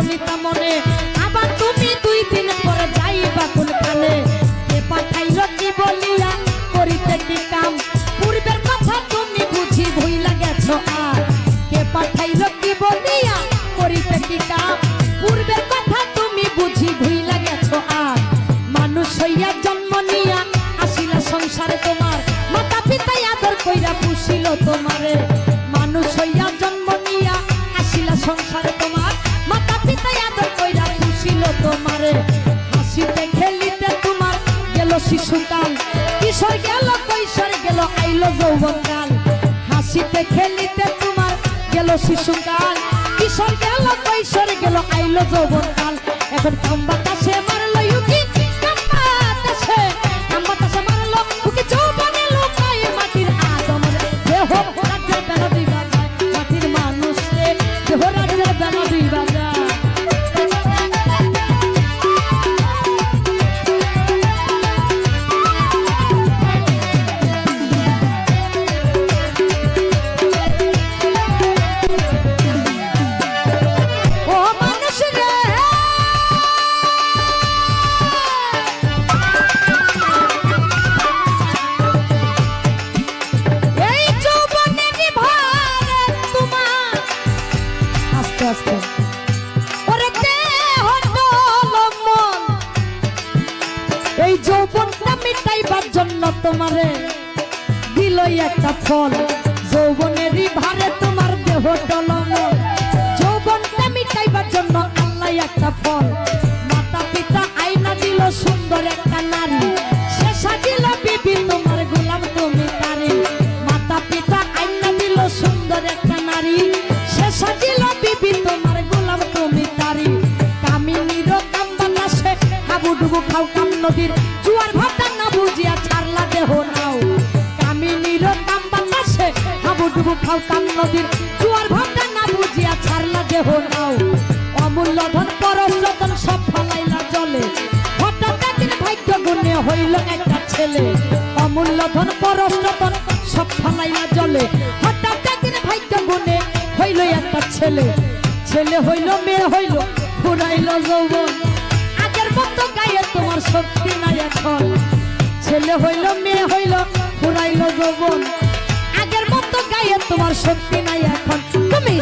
নিতা মনে আবার তুমি 2 দিন পরে যাইবা কোনখানে কে পাঠাইল কি বলিয়া করিতে কি কাম পূর্বের কথা তুমি বুঝি ভুইলা গেছো আর কে পাঠাইল কি বলিয়া করিতে কি কাম পূর্বের কথা তুমি বুঝি ভুইলা গেছো আর মানুষ হইয়া জন্ম নিয়া আসিলা সংসারে তোমার মাতা পিতা আদর কইরা পুষিল তোমারে মানুষ হইয়া জন্ম নিয়া আসিলা সংসারে তোমার মাতা পিতা আদর কইরা পুষিল তোমারে হাসিতে খেলিতে তোমার গেল শিশুকাল কিশোর গেল কৈশোর গেল আইলো যৌবনকাল হাসিতে খেলিতে তোমার গেল শিশুকাল কিশোর গেল কৈশোর গেল আইলো যৌবনকাল এখন কামবাতাসে মারলো ইউকি কামবাতাসে মারলো উকি যৌবনে লোকায় মাটির আদম রে দেহ রাজ্যের বেলা দুই বাজায় মাটির মানুষ রে দেহ রাজ্যের বেলা দুই বাজায় এই যৌবনটা মিটাইবার জন্য তোমারে দিল একটা ফল যৌবনেরই ভারে তোমার দেহ টলমল যৌবনটা মিটাইবার জন্য আল্লাহ একটা ফল মাতা পিতা আইনা দিল সুন্দর একটা নারী সে সাজিল বিবি তোমার গোলাম তুমি তারি মাতা পিতা আইনা দিল সুন্দর একটা নারী সে সাজিল বিবি তোমার গোলাম তুমি তারি কামিনীর কামবাতাসে হাবুডুবু খাও কাম নদীর জুয়ার ভাটা না বুঝিয়া ছাড়লা দেহ নাও কামিনীর কামবাতাসে হাবুডুবু খাও কাম নদীর জুয়ার ভাটা না বুঝিয়া ছাড়লা দেহ নাও অমূল্য ধন পরশ রতন সব ফলাইলা জলে হঠাৎ একদিন ভাগ্য গুণে হইল একটা ছেলে অমূল্য ধন পরশ রতন সব ফলাইলা জলে হঠাৎ একদিন ভাগ্য গুণে হইল একটা ছেলে ছেলে হইল মেয়ে হইল ফুরাইল যৌবন আগের মতো গায়ে তোমার শক্তি নাই এখন ছেলে হইল মেয়ে হইল ফুরাইল যৌবন আগের মতো গায়ে তোমার শক্তি নাই এখন তুমি